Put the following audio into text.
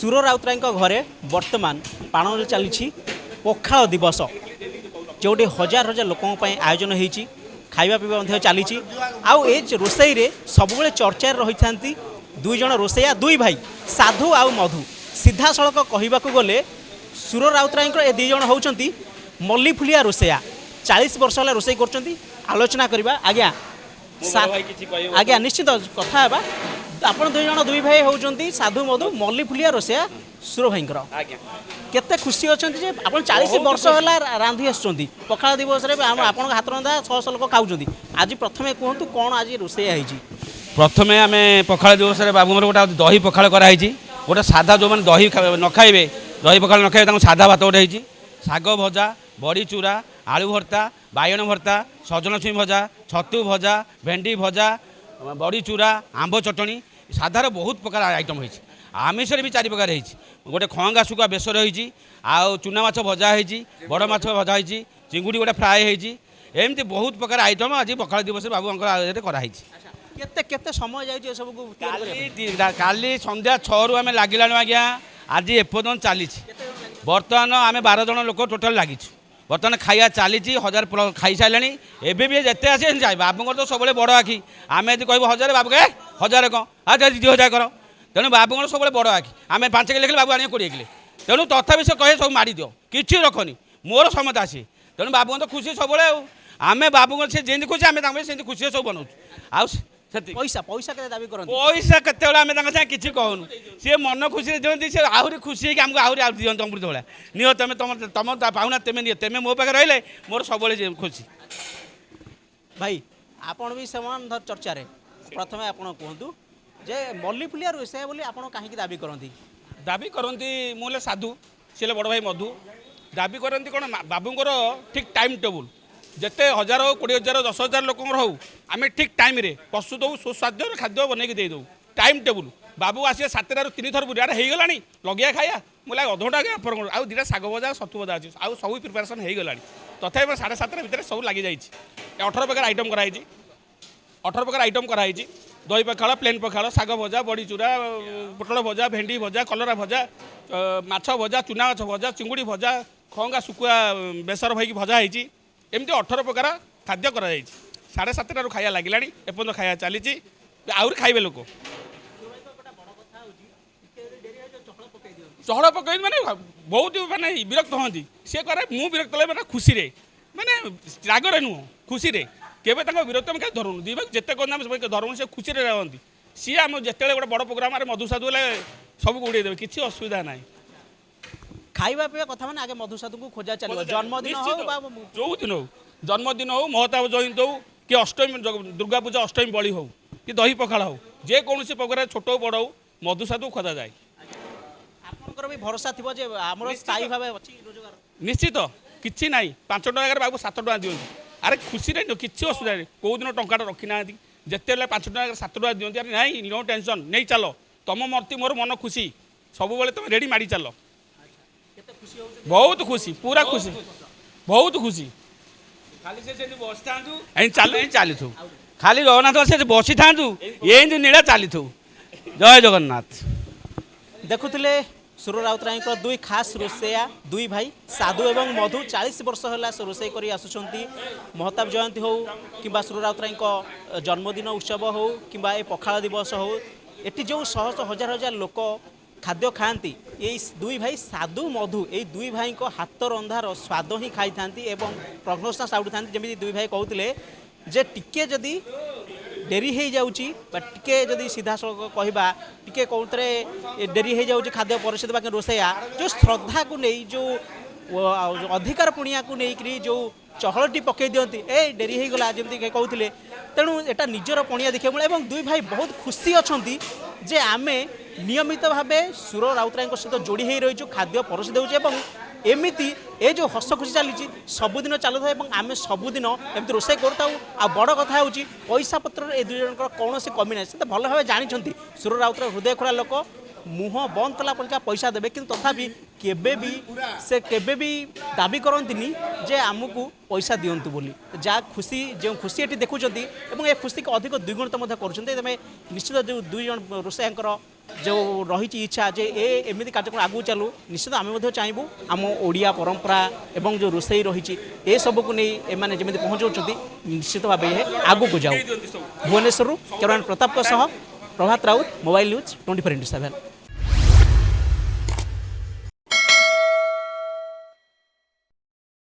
ସୁର ରାଉତରାୟଙ୍କ ଘରେ ବର୍ତ୍ତମାନ ପାଳନ ଚାଲିଛି ପଖାଳ ଦିବସ, ଯେଉଁଠି ହଜାର ହଜାର ଲୋକଙ୍କ ପାଇଁ ଆୟୋଜନ ହୋଇଛି, ଖାଇବା ପିଇବା ମଧ୍ୟ ଚାଲିଛି। ଆଉ ଏ ରୋଷେଇରେ ସବୁବେଳେ ଚର୍ଚ୍ଚାରେ ରହିଥାନ୍ତି ଦୁଇ ଜଣ ରୋଷେଇଆ, ଦୁଇ ଭାଇ ସାଧୁ ଆଉ ମଧୁ। ସିଧାସଳଖ କହିବାକୁ ଗଲେ ସୁର ରାଉତରାୟଙ୍କର ଏ ଦୁଇ ଜଣ ହେଉଛନ୍ତି ମଲ୍ଲିଫୁଲିଆ ରୋଷେଇଆ। 40 ବର୍ଷ ହେଲା ରୋଷେଇ କରୁଛନ୍ତି। ଆଲୋଚନା କରିବା। ଆଜ୍ଞା ଆଜ୍ଞା ନିଶ୍ଚିତ କଥା ହେବା। ଆପଣ ଦୁଇ ଭାଇ ହେଉଛନ୍ତି ସାଧୁ ମଧୁ ମଲ୍ଲିଫୁଲିଆ ରୋଷେଇଆ ସୁର ଭାଇଙ୍କର। କେତେ ଖୁସି ଅଛନ୍ତି ଯେ ଆପଣ 40 ବର୍ଷ ହେଲା ରାନ୍ଧି ଆସୁଛନ୍ତି। ପଖାଳ ଦିବସରେ ଆପଣଙ୍କ ହାତ ରନ୍ଧା 600 ଲୋକ ଖାଉଛନ୍ତି। ଆଜି ପ୍ରଥମେ କୁହନ୍ତୁ କ'ଣ ଆଜି ରୋଷେଇ ହେଇଛି? ପ୍ରଥମେ ଆମେ ପଖାଳ ଦିବସରେ ବାବୁଙ୍କର ଗୋଟେ ଦହି ପଖାଳ କରାହେଇଛି। ଗୋଟେ ସାଧା ଯେଉଁମାନେ ଦହି ନ ଖାଇବେ, ଦହି ପଖାଳ ନ ଖାଇବେ, ତାଙ୍କୁ ସାଧା ଭାତ ଗୋଟେ ହେଇଛି। ଶାଗ ଭଜା, ବଡ଼ି ଚୁରା, ଆଳୁ ଭର୍ତ୍ତା, ବାଇଗଣ ଭର୍ତ୍ତା, ସଜନା ଛୁଇଁ ଭଜା, ଛତୁ ଭଜା, ଭେଣ୍ଡି ଭଜା, ବଡ଼ି ଚୁରା, ଆମ୍ବ ଚଟଣି। ସାଧାର ବହୁତ ପ୍ରକାର ଆଇଟମ୍ ହେଇଛି। ଆମିଷରେ ବି 4 ପ୍ରକାର ହେଇଛି। ଗୋଟେ ଖଅଙ୍ଗା ଶୁଖୁଆ ବେସର ହେଇଛି, ଆଉ ଚୁନା ମାଛ ଭଜା ହେଇଛି, ବଡ଼ ମାଛ ଭଜା ହେଇଛି, ଚିଙ୍ଗୁଡ଼ି ଗୋଟେ ଫ୍ରାଏ ହେଇଛି। ଏମିତି ବହୁତ ପ୍ରକାର ଆଇଟମ୍ ଆଜି ପଖାଳ ଦିବସରେ ବାବୁଙ୍କର ଆୟୋଜନରେ କରାହେଇଛି। କେତେ କେତେ ସମୟ ଯାଉଛି ଏସବୁକୁ? କାଲି ସନ୍ଧ୍ୟା 6ରୁ ଆମେ ଲାଗିଲାଣି ଆଜ୍ଞା, ଆଜି ଏପର୍ଯ୍ୟନ୍ତ ଚାଲିଛି। ବର୍ତ୍ତମାନ ଆମେ 12 ଜଣ ଲୋକ ଟୋଟାଲ ଲାଗିଛୁ। ବର୍ତ୍ତମାନ ଖାଇବା ଚାଲିଛି, 1000 ଖାଇସାରିଲେଣି। ଏବେ ବି ଯେତେ ଆସି ଯାଏ, ବାବୁଙ୍କର ତ ସବୁବେଳେ ବଡ଼ ଆଖି। ଆମେ ଯଦି କହିବୁ 1000, ବାବୁ 1000 କ'ଣ 2000 କର। ତେଣୁ ବାବୁଙ୍କର ସବୁବେଳେ ବଡ଼ ଆଖି। ଆମେ 5 କିଲୋ ଲେଖିଲେ ବାବୁ ଆଣିବେ 20 କିଲୋ। ତେଣୁ ତଥାପି ସେ କହେ ସବୁ ମାଡ଼ି ଦିଅ, କିଛି ରଖନି, ମୋର ସମୟ ଆସି। ତେଣୁ ବାବୁଙ୍କ ତ ଖୁସି ସବୁବେଳେ। ଆଉ ଆମେ ବାବୁଙ୍କର ସେ ଯେମିତି ଖୁସି, ଆମେ ତାଙ୍କ ସେମିତି ଖୁସିରେ ସବୁ ବନାଉଛୁ। ଆଉ ପଇସା କେତେ ଦାବି କରନ୍ତି? ପଇସା କେତେବେଳେ ଆମେ ତାଙ୍କ ସାଙ୍ଗେ କିଛି କହୁନୁ। ସିଏ ମନ ଖୁସିରେ ଦିଅନ୍ତି, ସେ ଆହୁରି ଖୁସି ହେଇକି ଆମକୁ ଆହୁରି ଦିଅନ୍ତି ଅମୃତ ଭଳିଆ। ନିଅ ତମ ପାଉନା ତେମେ ନିଅ, ତେମେ ମୋ ପାଖରେ ରହିଲେ ମୋର ସବୁବେଳେ ଖୁସି। ଭାଇ ଆପଣ ବି ସମାନ ଚର୍ଚ୍ଚାରେ। ପ୍ରଥମେ ଆପଣ କୁହନ୍ତୁ ଯେ ମଲ୍ଲିଫୁଲିଆ ରୋଷେଇଆ ବୋଲି ଆପଣ କାହିଁକି ଦାବି କରନ୍ତି? ଦାବି କରନ୍ତି, ମୁଁ ହେଲେ ସାଧୁ, ସିଏ ହେଲେ ବଡ଼ ଭାଇ ମଧୁ। ଦାବି କରନ୍ତି କ'ଣ, ବାବୁଙ୍କର ଠିକ୍ ଟାଇମ୍ ଟେବୁଲ୍। ଯେତେ 1000 ହେଉ, 20,000, 10,000 ଲୋକଙ୍କର ହେଉ, ଆମେ ଠିକ୍ ଟାଇମ୍ରେ ପ୍ରସ୍ତୁତ ହେଉ, ସୁସ୍ୱାଦ୍ୟ ଖାଦ୍ୟ ବନେଇକି ଦେଇଦେଉ। Time table. ବାବୁ ଆସିବେ 7ଟାରୁ 3 ଥର ବୁଲି, ଆରେ ହେଇଗଲାଣି ଲଗେଇବା ଖାଇବା। ମୁଁ ଲାଗେ ଅଧଘଣ୍ଟା ଆগে ଆପଣଙ୍କର ଆଉ 2ଟା ଶାଗ ଭଜା, ଛତୁ ଭଜା ଅଛି, ଆଉ ସବୁ ପ୍ରିପାରେସନ୍ ହେଇଗଲାଣି। ତଥାପି 7:30 ଭିତରେ ସବୁ ଲାଗିଯାଇଛି। 18 ପ୍ରକାର ଆଇଟମ୍ କରାହେଇଛି। 18 ପ୍ରକାର ଆଇଟମ୍ କରାହେଇଛି। ଦହି ପଖାଳ, ପ୍ଲେନ୍ ପଖାଳ, ଶାଗ ଭଜା, ବଡ଼ି ଚୁରା, ପୋଟଳ ଭଜା, ଭେଣ୍ଡି ଭଜା, କଲରା ଭଜା, ମାଛ ଭଜା, ଚୁନା ମାଛ ଭଜା, ଚିଙ୍ଗୁଡ଼ି ଭଜା, ଖଅଙ୍ଗା ଶୁଖୁଆ ବେସର ହେଇକି ଭଜା ହେଇଛି। ଏମିତି 18 ପ୍ରକାର ଖାଦ୍ୟ କରାଯାଇଛି। 7:30ଟାରୁ ଖାଇବା ଲାଗିଲାଣି, ଏପର୍ଯ୍ୟନ୍ତ ଖାଇବା ଚାଲିଛି, ଆହୁରି ଖାଇବେ ଲୋକ। ଚହଳ ପକାଇ ମାନେ ବହୁତ ମାନେ ବିରକ୍ତ ହୁଅନ୍ତି। ସିଏ କରେ, ମୁଁ ବିରକ୍ତ ହେଲେ ମାନେ ଖୁସିରେ, ମାନେ ରାଗରେ ନୁହଁ, ଖୁସିରେ। କେବେ ତାଙ୍କ ବିରକ୍ତ ଆମେ କେବେ ଧରୁନୁ। ଦୁଇ ଭାଇ ଯେତେ କହନ୍ତି ଆମେ ଧରୁନୁ, ସେ ଖୁସିରେ ରହନ୍ତି। ସିଏ ଆମ ଯେତେବେଳେ ଗୋଟେ ବଡ଼ ପ୍ରୋଗ୍ରାମରେ ମଧୁସାଧୁ ହେଲେ ସବୁ ଉଡ଼େଇ ଦେବେ, କିଛି ଅସୁବିଧା ନାହିଁ। ଖାଇବା ପିଇବା କଥା ମାନେ ଆଗେ ମଧୁସାଧୁଙ୍କୁ ଖୋଜା ଚାଲିବ। ଜନ୍ମଦିନ ହଉ ବା ଯେଉଁଦିନ ହଉ, ଜନ୍ମଦିନ ହଉ, ମହତାବ ଜୟନ୍ତୀ ହଉ, କି ଅଷ୍ଟମୀ, ଦୁର୍ଗା ପୂଜା ଅଷ୍ଟମୀ ବଳି ହଉ, କି ଦହି ପଖାଳ ହଉ, ଯେକୌଣସି ପ୍ରୋଗ୍ରାମ ଛୋଟ ହଉ ବଡ଼ ହଉ, ମଧୁସାଧୁ ଖୋଜାଯାଏ। ଆପଣଙ୍କର ବି ଭରସା ଥିବ ଯେ ଆମର ସ୍ଥାୟୀ ଭାବେ ଅଛି ରୋଜଗାର? ନିଶ୍ଚିତ, କିଛି ନାହିଁ। 5 ଟଙ୍କାରେ ବାବୁ 7 ଟଙ୍କା ଦିଅନ୍ତି। ଆରେ ଖୁସିରେ କିଛି ଅସୁବିଧା ନାହିଁ। କେଉଁଦିନ ଟଙ୍କାଟା ରଖିନାହାନ୍ତି। ଯେତେବେଳେ 5 ଟଙ୍କାରେ 7 ଟଙ୍କା ଦିଅନ୍ତି, ଆରେ ନାଇଁ, ନୋ ଟେନସନ୍, ନେଇ ଚାଲ, ତମ ମର୍ତ୍ତି ମୋର ମନ ଖୁସି, ସବୁବେଳେ ତମେ ରେଡ଼ି ମାଡ଼ି ଚାଲ। ବହୁତ ଖୁସି, ପୁରା ଖୁସି, ବହୁତ ଖୁସି। ଖାଲି ସେ ସେଠି ବସିଥାନ୍ତୁ, ଚାଲିଥିବୁ। ଖାଲି ଜଗନ୍ନାଥ ସେ ବସିଥାନ୍ତୁ, ଏମିତି ନୀଳା ଚାଲିଥିବୁ। ଜୟ ଜଗନ୍ନାଥ। ଦେଖୁଥିଲେ ସୁର ରାଉତରାୟଙ୍କ ଦୁଇ ଖାସ୍ ରୋଷେଇଆ, ଦୁଇ ଭାଇ ସାଧୁ ଏବଂ ମଧୁ। 40 ବର୍ଷ ହେଲା ସେ ରୋଷେଇ କରି ଆସୁଛନ୍ତି। ମହତାବ ଜୟନ୍ତୀ ହେଉ କିମ୍ବା ସୁର ରାଉତରାୟଙ୍କ ଜନ୍ମଦିନ ଉତ୍ସବ ହେଉ କିମ୍ବା ଏ ପଖାଳ ଦିବସ ହେଉ, ଏଠି ଯେଉଁ ଶହ ଶହ ହଜାର ହଜାର ଲୋକ ଖାଦ୍ୟ ଖାଆନ୍ତି, এই ଦୁଇ ଭାଇ ସାଧୁ ମଧୁ, এই ଦୁଇ ଭାଇଙ୍କ ହାତ ରନ୍ଧାର ସ୍ୱାଦ ହିଁ ଖାଇଥାନ୍ତି ଏବଂ ପ୍ରଶଂସା ସାଉଡ଼ିଥାନ୍ତି। ଯେମିତି ଦୁଇ ଭାଇ କହୁଥିଲେ ଯେ ଟିକେ ଯଦି ଡେରି ହେଇଯାଉଛି ବା ଟିକେ ଯଦି ସିଧାସଳଖ କହିବା ଟିକେ କେଉଁଥିରେ ଡେରି ହେଇଯାଉଛି ଖାଦ୍ୟ ପରିଷଦ ବା ରୋଷେଇଆ ଯେଉଁ ଶ୍ରଦ୍ଧାକୁ ନେଇ ଯେଉଁ ଅଧିକାର ପୁଣିଆକୁ ନେଇକରି ଯେଉଁ ଚହଳଟି ପକାଇ ଦିଅନ୍ତି, ଡେରି ହେଇଗଲା ଯେମିତି କହୁଥିଲେ। ତେଣୁ ଏଟା ନିଜର ପଣିଆ ଦେଖିବାକୁ ମିଳେ ଏବଂ ଦୁଇ ଭାଇ ବହୁତ ଖୁସି ଅଛନ୍ତି ଯେ ଆମେ ନିୟମିତ ଭାବେ ସୁର ରାଉତରାୟଙ୍କ ସହିତ ଯୋଡ଼ି ହୋଇ ରହିଛୁ, ଖାଦ୍ୟ ପରଷି ଦେଉଛୁ ଏବଂ ଏମିତି ଏ ଯେଉଁ ହସ ଖୁସି ଚାଲିଛି ସବୁଦିନ ଚାଲୁଥାଏ ଏବଂ ଆମେ ସବୁଦିନ ଏମିତି ରୋଷେଇ କରୁଥାଉ। ଆଉ ବଡ଼ କଥା ହେଉଛି ପଇସା ପତ୍ରରେ ଏ ଦୁଇ ଜଣଙ୍କର କୌଣସି କମି ନାହିଁ। ସେ ତ ଭଲ ଭାବେ ଜାଣିଛନ୍ତି ସୁର ରାଉତରାୟ ହୃଦୟ ଖୋଲା ଲୋକ, मुह बंद कला परिका पैसा देबे किंतु तथापि केबे भी दाबी करंतिनी जे आमको पैसा दियंतु बोली जा खुशी जो खुशी एटी देखुचंती एवं ए खुशी को अधिक द्विगुणित मध्य करुचंती तमे निश्चित जो दुई जन रोषेयांकर जो रही इच्छा जे एमती कार्यक्रम आगू चलू निश्चित आम चाहबू आम ओडिया परंपरा एवं जो रोषे रही ए सब को नहीं एमाने जमी पहुँचाऊँ निश्चित भाव ये आगू को जाऊ भुवनेश्वर कैमरामैन प्रताप प्रभात राउत मोबाइल न्यूज 24x7।